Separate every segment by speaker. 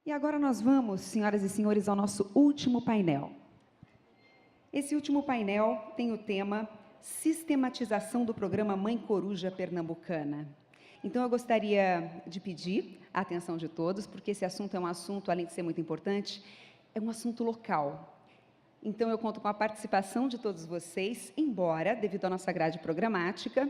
Speaker 1: E agora nós vamos, senhoras e senhores, ao nosso último painel. Esse último painel tem o tema Sistematização do Programa Mãe Coruja Pernambucana. Então, eu gostaria de pedir a atenção de todos, porque esse assunto é um assunto, além de ser muito importante, é um assunto local. Então, eu conto com a participação de todos vocês, embora, devido à nossa grade programática,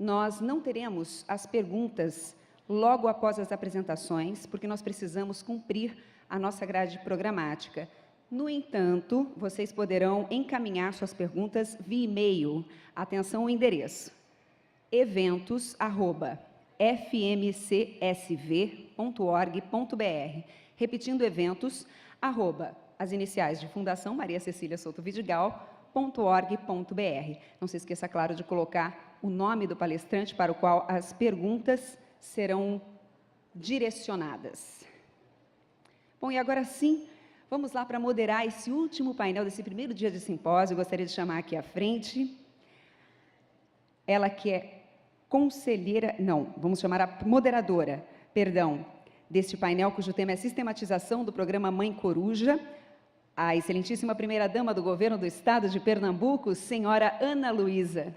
Speaker 1: nós não teremos as perguntas logo após as apresentações, porque nós precisamos cumprir a nossa grade programática. No entanto, vocês poderão encaminhar suas perguntas via e-mail. Atenção ao endereço: eventos@fmcsv.org.br. Repetindo, eventos, as iniciais de Fundação Maria Cecília Souto Vidigal.org.br. Não se esqueça, claro, de colocar o nome do palestrante para o qual as perguntas serão direcionadas. Bom, e agora sim, vamos lá para moderar esse último painel desse primeiro dia de simpósio. Eu gostaria de chamar aqui à frente ela que é conselheira, não, vamos chamar a moderadora, perdão, deste painel, cujo tema é Sistematização do Programa Mãe Coruja, a excelentíssima primeira-dama do Governo do Estado de Pernambuco, senhora Ana Luísa.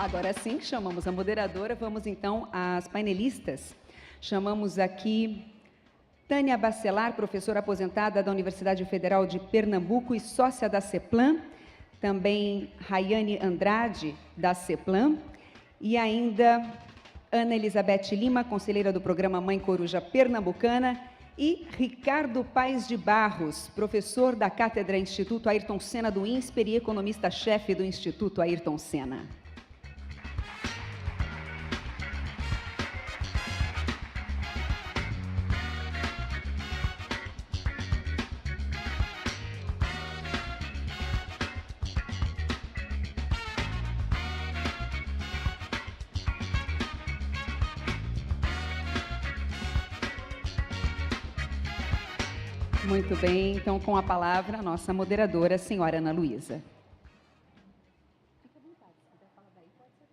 Speaker 1: Agora sim, chamamos a moderadora, vamos então às painelistas. Chamamos aqui Tânia Bacelar, professora aposentada da Universidade Federal de Pernambuco e sócia da CEPLAN, também Rayane Andrade, da CEPLAN, e ainda Ana Elizabeth Lima, conselheira do programa Mãe Coruja Pernambucana, e Ricardo Paes de Barros, professor da Cátedra Instituto Ayrton Senna do INSPER e economista-chefe do Instituto Ayrton Senna. Muito bem, então, com a palavra, a nossa moderadora, a senhora Ana Luísa. Fique à vontade, se quiser falar daí, pode ser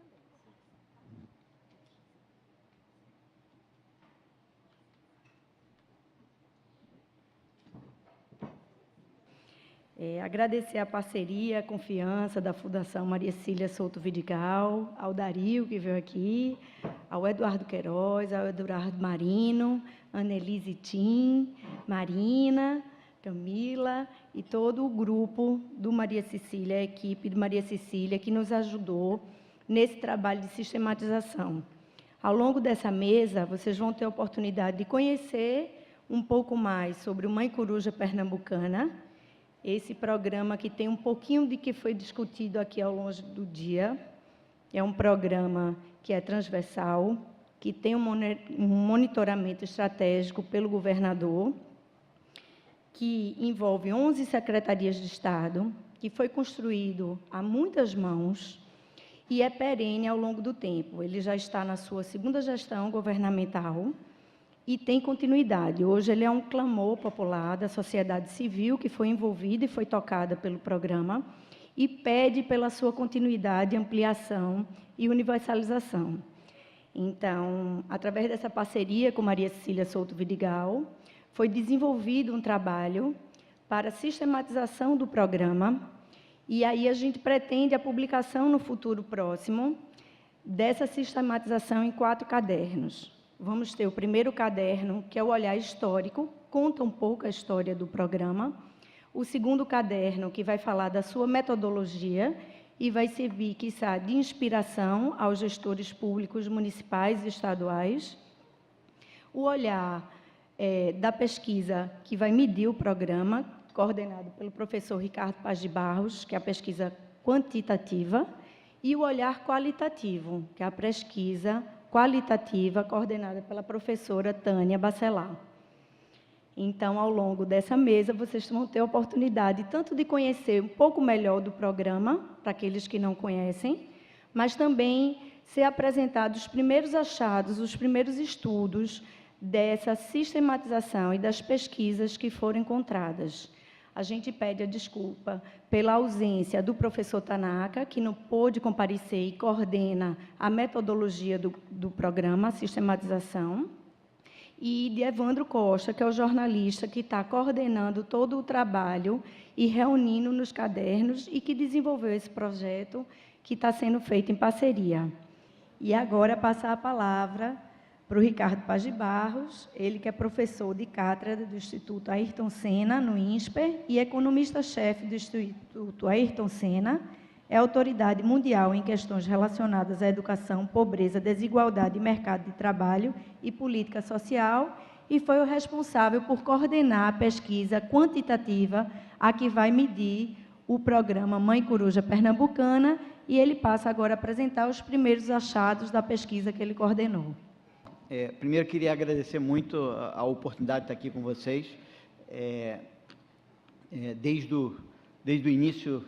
Speaker 1: também.
Speaker 2: Agradecer a parceria, a confiança da Fundação Maria Cecília Souto Vidigal, ao Dario, que veio aqui, ao Eduardo Queiroz, ao Eduardo Marino, Annelise Tim, Marina, Camila e todo o grupo do Maria Cecília, a equipe de Maria Cecília, que nos ajudou nesse trabalho de sistematização. Ao longo dessa mesa, vocês vão ter a oportunidade de conhecer um pouco mais sobre o Mãe Coruja Pernambucana, esse programa que tem um pouquinho de que foi discutido aqui ao longo do dia. É um programa que é transversal, que tem um monitoramento estratégico pelo governador, que envolve 11 secretarias de Estado, que foi construído a muitas mãos e é perene ao longo do tempo. Ele já está na sua segunda gestão governamental e tem continuidade. Hoje ele é um clamor popular da sociedade civil que foi envolvida e foi tocada pelo programa e pede pela sua continuidade, ampliação e universalização. Então, através dessa parceria com Maria Cecília Souto Vidigal, foi desenvolvido um trabalho para a sistematização do programa e aí a gente pretende a publicação no futuro próximo dessa sistematização em 4 cadernos. Vamos ter o primeiro caderno, que é o olhar histórico, conta um pouco a história do programa. O segundo caderno, que vai falar da sua metodologia e vai servir, quiçá, de inspiração aos gestores públicos municipais e estaduais. O olhar da pesquisa, que vai medir o programa, coordenado pelo professor Ricardo Paes de Barros, que é a pesquisa quantitativa, e o olhar qualitativo, que é a pesquisa qualitativa, coordenada pela professora Tânia Bacelar. Então, ao longo dessa mesa, vocês vão ter a oportunidade tanto de conhecer um pouco melhor do programa, para aqueles que não conhecem, mas também ser apresentados os primeiros achados, os primeiros estudos dessa sistematização e das pesquisas que foram encontradas. A gente pede a desculpa pela ausência do professor Tanaka, que não pôde comparecer e coordena a metodologia do programa, a sistematização, e de Evandro Costa, que é o jornalista que está coordenando todo o trabalho e reunindo nos cadernos e que desenvolveu esse projeto que está sendo feito em parceria. E agora passar a palavra para o Ricardo Paz de Barros, ele que é professor de cátedra do Instituto Ayrton Senna, no INSPER, e economista-chefe do Instituto Ayrton Senna, é autoridade mundial em questões relacionadas à educação, pobreza, desigualdade, mercado de trabalho e política social, e foi o responsável por coordenar a pesquisa quantitativa a que vai medir o programa Mãe Coruja Pernambucana, e ele passa agora a apresentar os primeiros achados da pesquisa que ele coordenou.
Speaker 3: Primeiro, queria agradecer muito a oportunidade de estar aqui com vocês. Desde o início,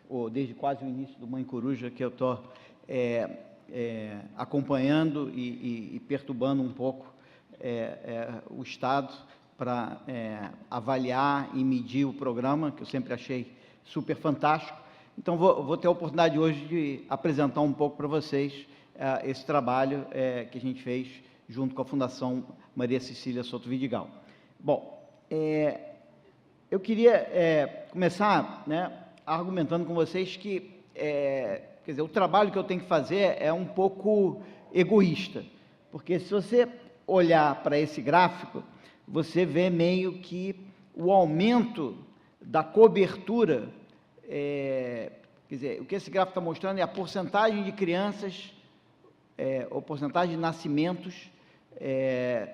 Speaker 3: ou desde quase o início do Mãe Coruja, que eu estou acompanhando e perturbando um pouco o Estado para avaliar e medir o programa, que eu sempre achei super fantástico. Então, vou ter a oportunidade hoje de apresentar um pouco para vocês esse trabalho que a gente fez junto com a Fundação Maria Cecília Souto Vidigal. Bom, eu queria começar, argumentando com vocês que, quer dizer, o trabalho que eu tenho que fazer é um pouco egoísta, porque se você olhar para esse gráfico, você vê meio que o aumento da cobertura, quer dizer, o que esse gráfico está mostrando é a porcentagem de crianças, ou porcentagem de nascimentos,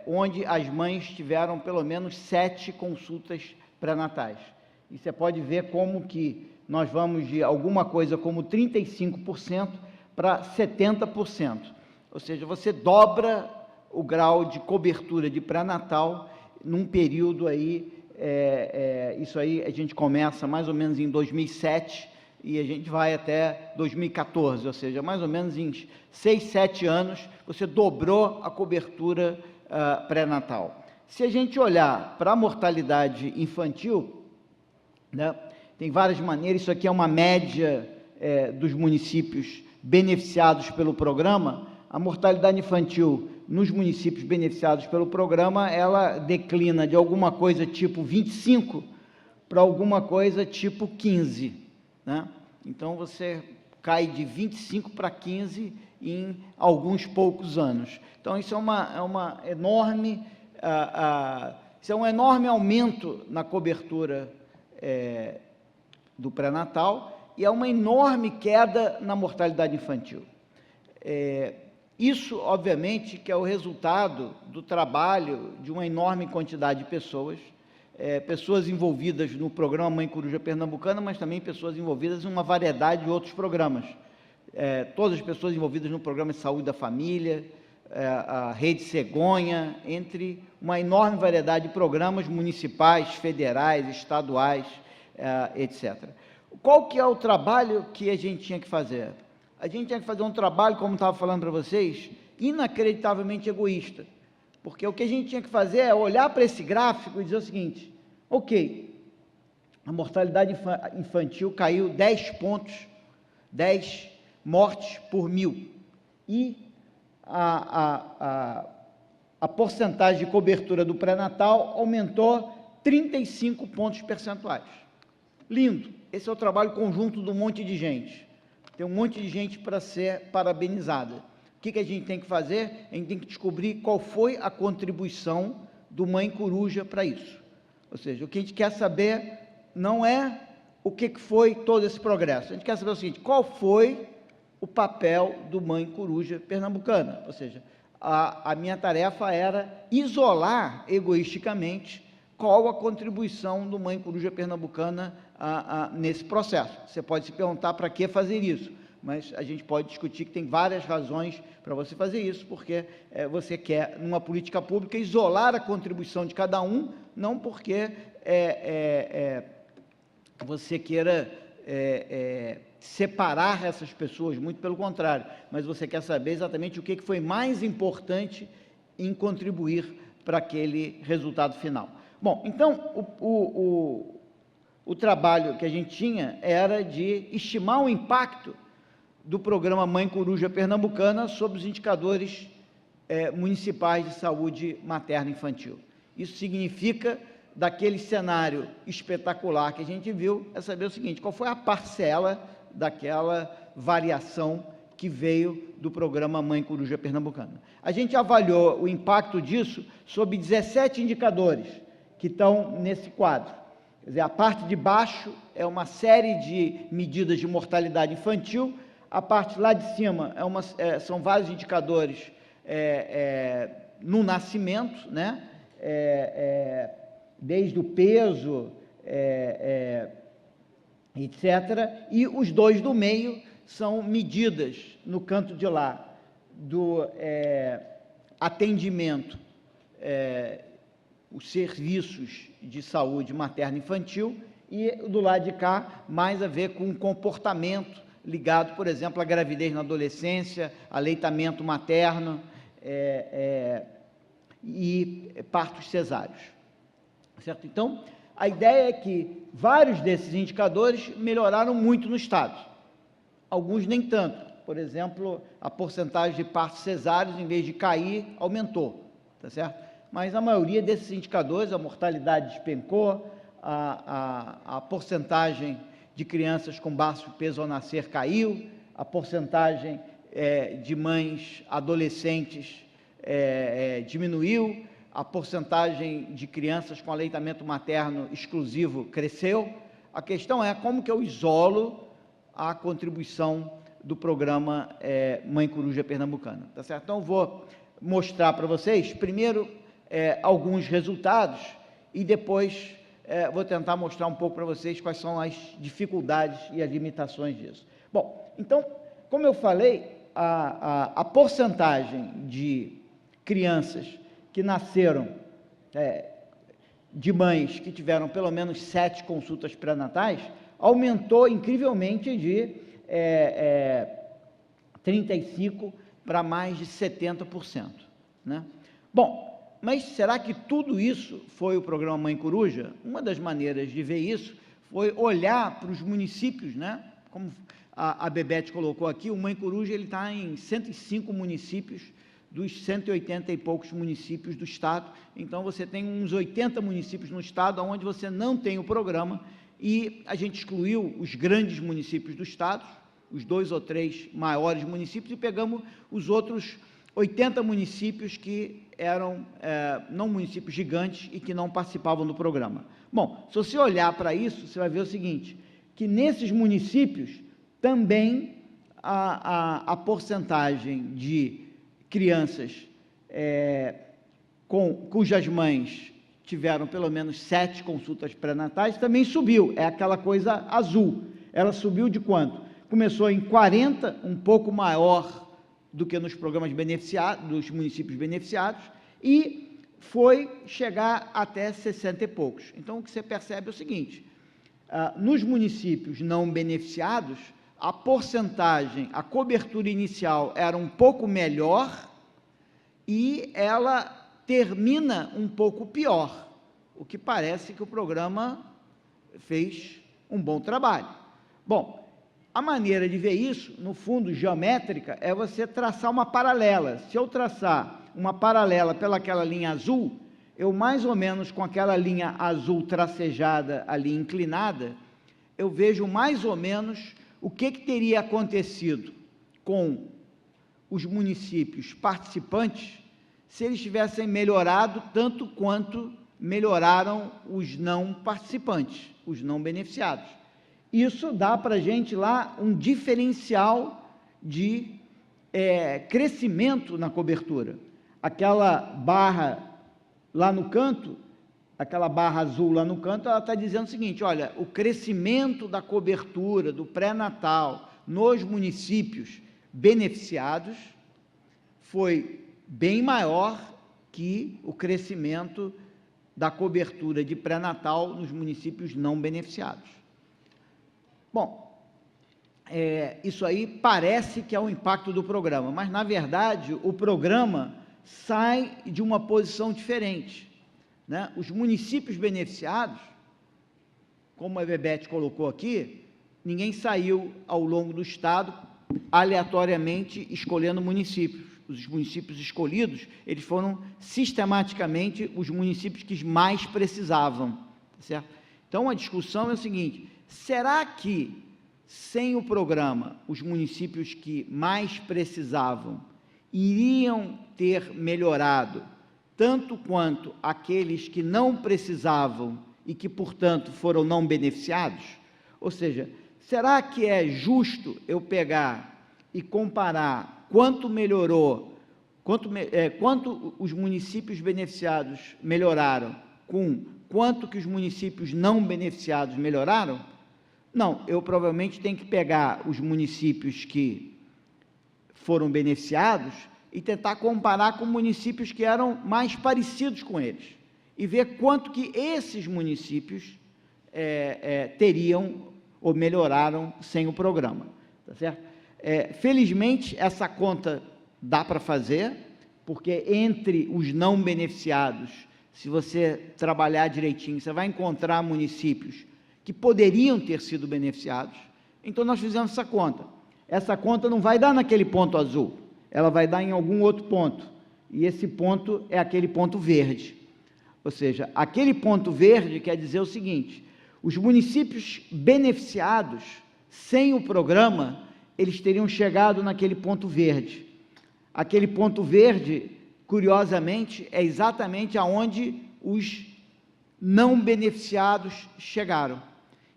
Speaker 3: onde as mães tiveram pelo menos 7 consultas pré-natais. E você pode ver como que nós vamos de alguma coisa como 35% para 70%. Ou seja, você dobra o grau de cobertura de pré-natal num período aí, isso aí a gente começa mais ou menos em 2007 e a gente vai até 2014, ou seja, mais ou menos em 6, 7 anos, você dobrou a cobertura pré-natal. Se a gente olhar para a mortalidade infantil, tem várias maneiras, isso aqui é uma média dos municípios beneficiados pelo programa. A mortalidade infantil nos municípios beneficiados pelo programa, ela declina de alguma coisa tipo 25 para alguma coisa tipo 15, Então, você cai de 25 para 15 em alguns poucos anos. Então, isso é uma enorme, isso é um enorme aumento na cobertura do pré-natal e é uma enorme queda na mortalidade infantil. Isso, obviamente, que é o resultado do trabalho de uma enorme quantidade de pessoas, pessoas envolvidas no programa Mãe Coruja Pernambucana, mas também pessoas envolvidas em uma variedade de outros programas. Todas as pessoas envolvidas no programa de saúde da família, a Rede Cegonha, entre uma enorme variedade de programas municipais, federais, estaduais, etc. Qual que é o trabalho que a gente tinha que fazer? A gente tinha que fazer um trabalho, como estava falando para vocês, inacreditavelmente egoísta, porque o que a gente tinha que fazer é olhar para esse gráfico e dizer o seguinte: ok, a mortalidade infantil caiu 10 pontos, 10 mortes por 1000, e a porcentagem de cobertura do pré-natal aumentou 35 pontos percentuais. Lindo, esse é o trabalho conjunto de um monte de gente. Tem um monte de gente para ser parabenizada. O que a gente tem que fazer? A gente tem que descobrir qual foi a contribuição do Mãe Coruja para isso. Ou seja, o que a gente quer saber não é o que foi todo esse progresso. A gente quer saber o seguinte: qual foi o papel do Mãe Coruja Pernambucana? Ou seja, a minha tarefa era isolar egoisticamente qual a contribuição do Mãe Coruja Pernambucana nesse processo. Você pode se perguntar para que fazer isso, mas a gente pode discutir que tem várias razões para você fazer isso, porque você quer, numa política pública, isolar a contribuição de cada um, não porque você queira separar essas pessoas, muito pelo contrário, mas você quer saber exatamente o que foi mais importante em contribuir para aquele resultado final. Bom, então, o trabalho que a gente tinha era de estimar o impacto do programa Mãe Coruja Pernambucana sobre os indicadores municipais de saúde materno-infantil. Isso significa, daquele cenário espetacular que a gente viu, é saber o seguinte: qual foi a parcela daquela variação que veio do programa Mãe Coruja Pernambucana. A gente avaliou o impacto disso sobre 17 indicadores que estão nesse quadro. Quer dizer, a parte de baixo é uma série de medidas de mortalidade infantil, a parte lá de cima são vários indicadores no nascimento, né? Desde o peso, etc. E os dois do meio são medidas, no canto de lá, do atendimento, os serviços de saúde materno-infantil, e do lado de cá, mais a ver com o comportamento ligado, por exemplo, à gravidez na adolescência, aleitamento materno e partos cesáreos. Certo? Então, a ideia é que vários desses indicadores melhoraram muito no estado, alguns nem tanto. Por exemplo, a porcentagem de partos cesáreos, em vez de cair, aumentou, tá certo? Mas a maioria desses indicadores, a mortalidade despencou, a porcentagem de crianças com baixo peso ao nascer caiu, a porcentagem de mães adolescentes diminuiu, a porcentagem de crianças com aleitamento materno exclusivo cresceu. A questão é como que eu isolo a contribuição do programa Mãe Coruja Pernambucana, tá certo? Então, eu vou mostrar para vocês, primeiro, alguns resultados, e depois vou tentar mostrar um pouco para vocês quais são as dificuldades e as limitações disso. Bom, então, como eu falei, a porcentagem de crianças que nasceram de mães que tiveram pelo menos 7 consultas pré-natais aumentou incrivelmente de 35% para mais de 70%. Né? Bom, mas será que tudo isso foi o programa Mãe Coruja? Uma das maneiras de ver isso foi olhar para os municípios, né? Como a Bebete colocou aqui, o Mãe Coruja está em 105 municípios, dos 180 e poucos municípios do estado. Então, você tem uns 80 municípios no estado onde você não tem o programa, e a gente excluiu os grandes municípios do estado, os 2 ou 3 maiores municípios, e pegamos os outros 80 municípios que eram não municípios gigantes e que não participavam do programa. Bom, se você olhar para isso, você vai ver o seguinte, que nesses municípios também a porcentagem de crianças cujas mães tiveram pelo menos 7 consultas pré-natais também subiu, é aquela coisa azul. Ela subiu de quanto? Começou em 40, um pouco maior do que nos programas beneficiados, dos municípios beneficiados, e foi chegar até 60 e poucos. Então, o que você percebe é o seguinte, nos municípios não beneficiados, a porcentagem, a cobertura inicial era um pouco melhor e ela termina um pouco pior, o que parece que o programa fez um bom trabalho. Bom, a maneira de ver isso, no fundo, geométrica, é você traçar uma paralela. Se eu traçar uma paralela pelaquela linha azul, eu mais ou menos com aquela linha azul tracejada ali, inclinada, eu vejo mais ou menos o que teria acontecido com os municípios participantes se eles tivessem melhorado tanto quanto melhoraram os não participantes, os não beneficiados. Isso dá para a gente lá um diferencial de crescimento na cobertura. Aquela barra lá no canto, aquela barra azul lá no canto, ela está dizendo o seguinte, olha, o crescimento da cobertura do pré-natal nos municípios beneficiados foi bem maior que o crescimento da cobertura de pré-natal nos municípios não beneficiados. Bom, isso aí parece que é o impacto do programa, mas, na verdade, o programa sai de uma posição diferente, né? Os municípios beneficiados, como a Bebete colocou aqui, ninguém saiu ao longo do Estado aleatoriamente escolhendo municípios. Os municípios escolhidos, eles foram sistematicamente os municípios que mais precisavam, certo? Então, a discussão é o seguinte: será que, sem o programa, os municípios que mais precisavam iriam ter melhorado tanto quanto aqueles que não precisavam e que, portanto, foram não beneficiados? Ou seja, será que é justo eu pegar e comparar quanto melhorou, quanto os municípios beneficiados melhoraram com quanto que os municípios não beneficiados melhoraram? Não, eu provavelmente tenho que pegar os municípios que foram beneficiados e tentar comparar com municípios que eram mais parecidos com eles, e ver quanto que esses municípios teriam ou melhoraram sem o programa, tá certo? Felizmente, essa conta dá para fazer, porque entre os não beneficiados, se você trabalhar direitinho, você vai encontrar municípios que poderiam ter sido beneficiados. Então, nós fizemos essa conta. Essa conta não vai dar naquele ponto azul, ela vai dar em algum outro ponto, e esse ponto é aquele ponto verde. Ou seja, aquele ponto verde quer dizer o seguinte: os municípios beneficiados, sem o programa, eles teriam chegado naquele ponto verde. Aquele ponto verde, curiosamente, é exatamente aonde os não beneficiados chegaram.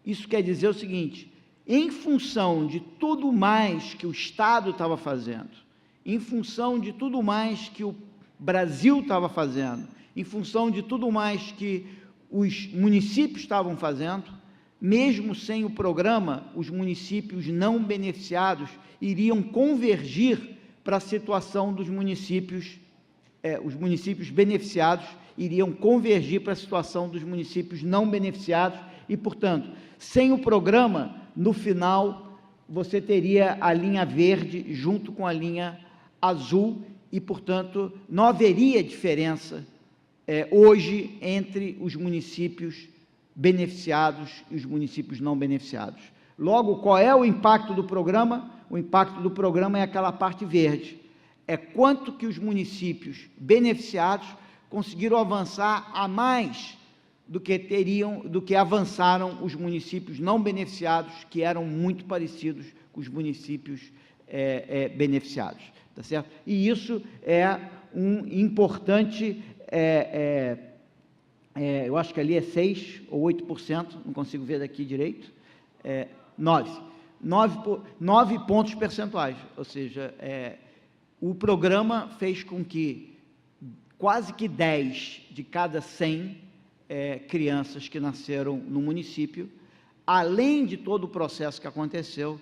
Speaker 3: Isso quer dizer o seguinte: em função de tudo mais que o Estado estava fazendo, em função de tudo mais que o Brasil estava fazendo, em função de tudo mais que os municípios estavam fazendo, mesmo sem o programa, os municípios não beneficiados iriam convergir para a situação dos municípios, os municípios beneficiados iriam convergir para a situação dos municípios não beneficiados e, portanto, sem o programa, no final, você teria a linha verde junto com a linha azul e, portanto, não haveria diferença hoje entre os municípios beneficiados e os municípios não beneficiados. Logo, qual é o impacto do programa? O impacto do programa é aquela parte verde. É quanto que os municípios beneficiados conseguiram avançar a mais do que avançaram os municípios não beneficiados, que eram muito parecidos com os municípios beneficiados, tá certo? E isso é um importante, eu acho que ali é 6 ou 8%, não consigo ver daqui direito, 9 pontos percentuais, ou seja, o programa fez com que quase que 10 de cada 100 crianças que nasceram no município, além de todo o processo que aconteceu,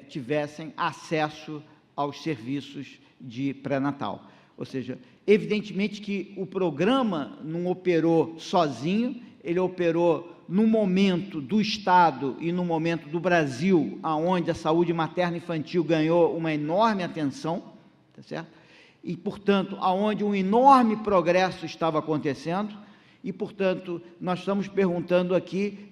Speaker 3: tivessem acesso aos serviços de pré-natal. Ou seja, evidentemente que o programa não operou sozinho, ele operou no momento do Estado e no momento do Brasil, aonde a saúde materno-infantil ganhou uma enorme atenção, tá certo? E, portanto, aonde um enorme progresso estava acontecendo, e, portanto, nós estamos perguntando aqui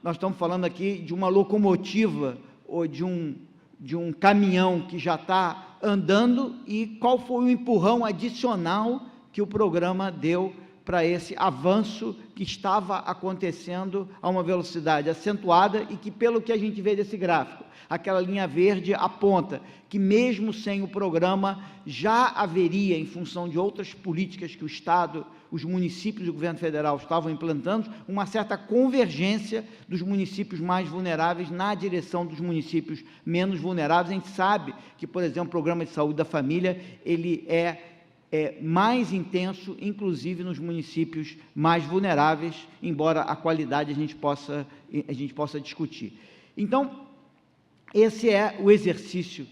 Speaker 3: nós estamos falando aqui de uma locomotiva ou de um caminhão que já está andando, e qual foi o empurrão adicional que o programa deu para esse avanço que estava acontecendo a uma velocidade acentuada e que, pelo que a gente vê desse gráfico, aquela linha verde aponta que mesmo sem o programa já haveria, em função de outras políticas que o Estado, os municípios e o governo federal estavam implantando, uma certa convergência dos municípios mais vulneráveis na direção dos municípios menos vulneráveis. A gente sabe que, por exemplo, o programa de saúde da família, ele é mais intenso, inclusive nos municípios mais vulneráveis, embora a qualidade a gente possa discutir. Então, esse é o exercício,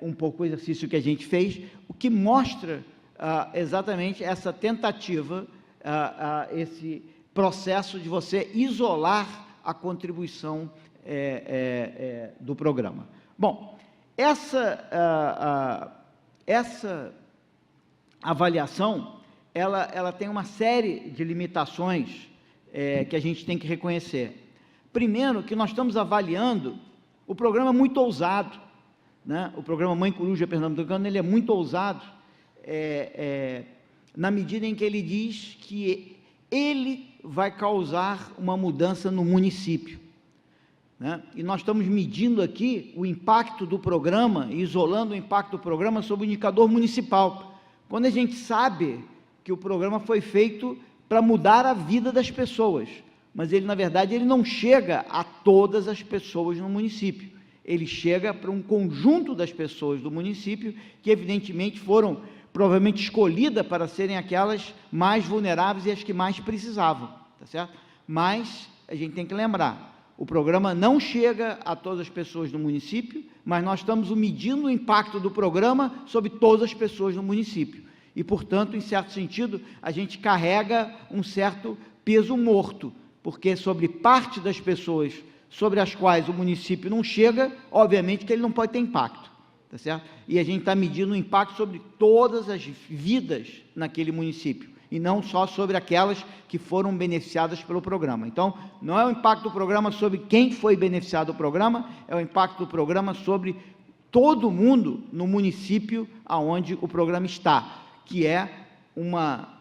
Speaker 3: um pouco o exercício que a gente fez, o que mostra exatamente essa tentativa, esse processo de você isolar a contribuição do programa. Bom, essa avaliação, ela tem uma série de limitações que a gente tem que reconhecer. Primeiro, que nós estamos avaliando o programa muito ousado, né? O programa Mãe Coruja Pernambucana, ele é muito ousado, na medida em que ele diz que ele vai causar uma mudança no município, né? E nós estamos medindo aqui o impacto do programa, isolando o impacto do programa sobre o indicador municipal, quando a gente sabe que o programa foi feito para mudar a vida das pessoas, mas ele, na verdade, ele não chega a todas as pessoas no município, ele chega para um conjunto das pessoas do município, que evidentemente foram provavelmente escolhidas para serem aquelas mais vulneráveis e as que mais precisavam, tá certo? Mas a gente tem que lembrar, o programa não chega a todas as pessoas do município, mas nós estamos medindo o impacto do programa sobre todas as pessoas do município, e, portanto, em certo sentido, a gente carrega um certo peso morto, porque sobre parte das pessoas sobre as quais o município não chega, obviamente que ele não pode ter impacto, tá certo? E a gente está medindo o impacto sobre todas as vidas naquele município, e não só sobre aquelas que foram beneficiadas pelo programa. Então, não é o impacto do programa sobre quem foi beneficiado do programa, é o impacto do programa sobre todo mundo no município aonde o programa está, que é uma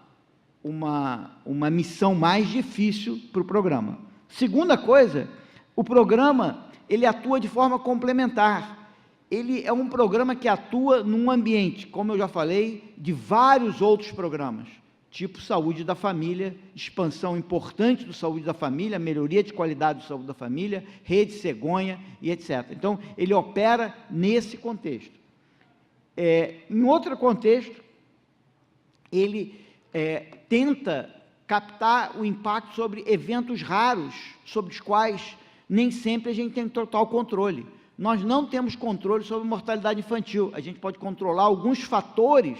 Speaker 3: missão mais difícil para o programa. Segunda coisa, o programa, ele atua de forma complementar, ele é um programa que atua num ambiente, como eu já falei, de vários outros programas, tipo saúde da família, expansão importante do saúde da família, melhoria de qualidade do saúde da família, rede cegonha e etc. Então, ele opera nesse contexto. Em outro contexto, ele tenta captar o impacto sobre eventos raros, sobre os quais nem sempre a gente tem total controle. Nós não temos controle sobre a mortalidade infantil, a gente pode controlar alguns fatores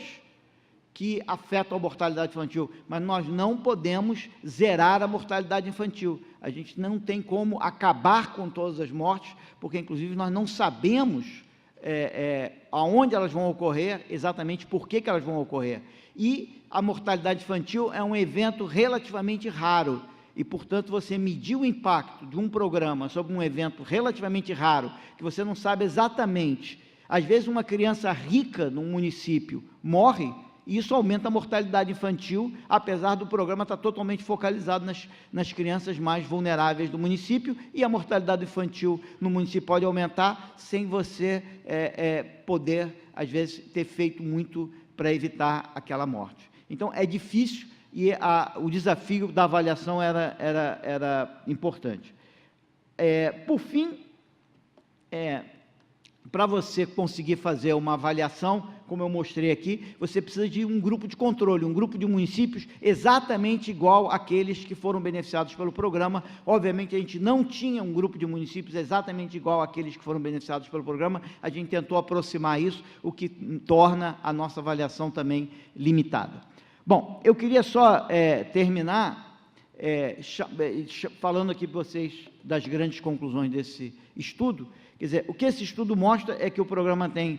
Speaker 3: que afetam a mortalidade infantil, mas nós não podemos zerar a mortalidade infantil, a gente não tem como acabar com todas as mortes, porque inclusive nós não sabemos aonde elas vão ocorrer, exatamente por que elas vão ocorrer, e a mortalidade infantil é um evento relativamente raro, e, portanto, você medir o impacto de um programa sobre um evento relativamente raro, que você não sabe exatamente, às vezes uma criança rica num município morre, e isso aumenta a mortalidade infantil, apesar do programa estar totalmente focalizado nas crianças mais vulneráveis do município, e a mortalidade infantil no município pode aumentar, sem você poder, às vezes, ter feito muito para evitar aquela morte. Então, é difícil, e o desafio da avaliação era importante. Por fim, para você conseguir fazer uma avaliação, como eu mostrei aqui, você precisa de um grupo de controle, um grupo de municípios exatamente igual àqueles que foram beneficiados pelo programa. Obviamente, a gente não tinha um grupo de municípios exatamente igual àqueles que foram beneficiados pelo programa, a gente tentou aproximar isso, o que torna a nossa avaliação também limitada. Bom, eu queria só terminar falando aqui para vocês das grandes conclusões desse estudo. Quer dizer, o que esse estudo mostra é que o programa tem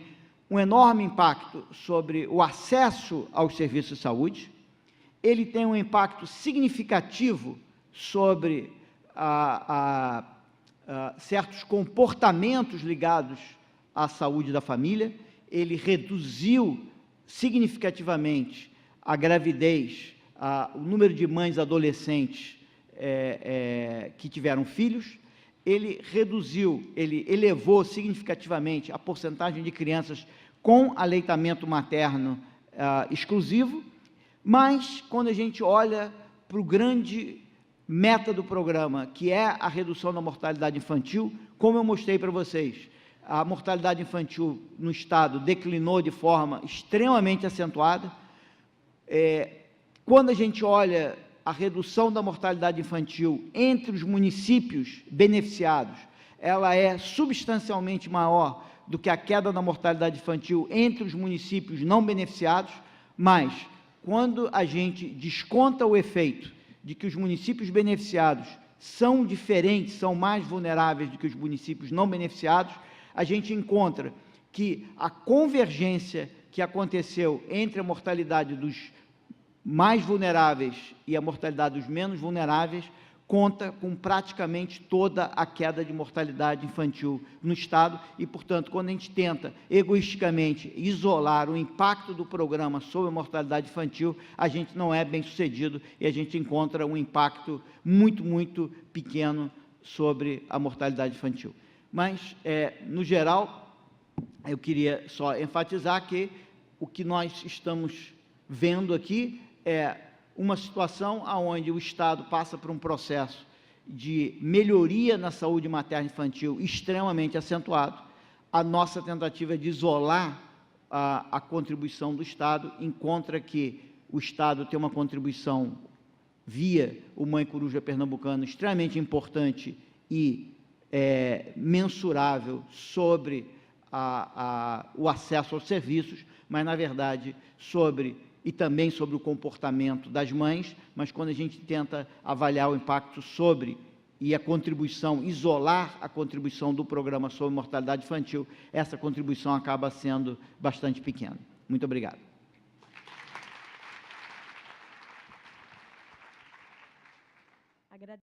Speaker 3: um enorme impacto sobre o acesso aos serviços de saúde, ele tem um impacto significativo sobre certos comportamentos ligados à saúde da família, ele reduziu significativamente a gravidez, o número de mães adolescentes que tiveram filhos, ele elevou significativamente a porcentagem de crianças com aleitamento materno exclusivo, mas quando a gente olha para o grande meta do programa, que é a redução da mortalidade infantil, como eu mostrei para vocês, a mortalidade infantil no estado declinou de forma extremamente acentuada. Quando a gente olha a redução da mortalidade infantil entre os municípios beneficiados, ela é substancialmente maior do que a queda da mortalidade infantil entre os municípios não beneficiados, mas quando a gente desconta o efeito de que os municípios beneficiados são diferentes, são mais vulneráveis do que os municípios não beneficiados, a gente encontra que a convergência que aconteceu entre a mortalidade dos mais vulneráveis e a mortalidade dos menos vulneráveis conta com praticamente toda a queda de mortalidade infantil no Estado e, portanto, quando a gente tenta egoisticamente isolar o impacto do programa sobre a mortalidade infantil, a gente não é bem sucedido e a gente encontra um impacto muito, muito pequeno sobre a mortalidade infantil. Mas, no geral, eu queria só enfatizar que o que nós estamos vendo aqui é uma situação onde o Estado passa por um processo de melhoria na saúde materna e infantil extremamente acentuado. A nossa tentativa de isolar a contribuição do Estado encontra que o Estado tem uma contribuição via o Mãe Coruja Pernambucano extremamente importante e mensurável sobre o acesso aos serviços, mas, na verdade, e também sobre o comportamento das mães, mas quando a gente tenta avaliar o impacto e a contribuição, isolar a contribuição do programa sobre mortalidade infantil, essa contribuição acaba sendo bastante pequena. Muito obrigado.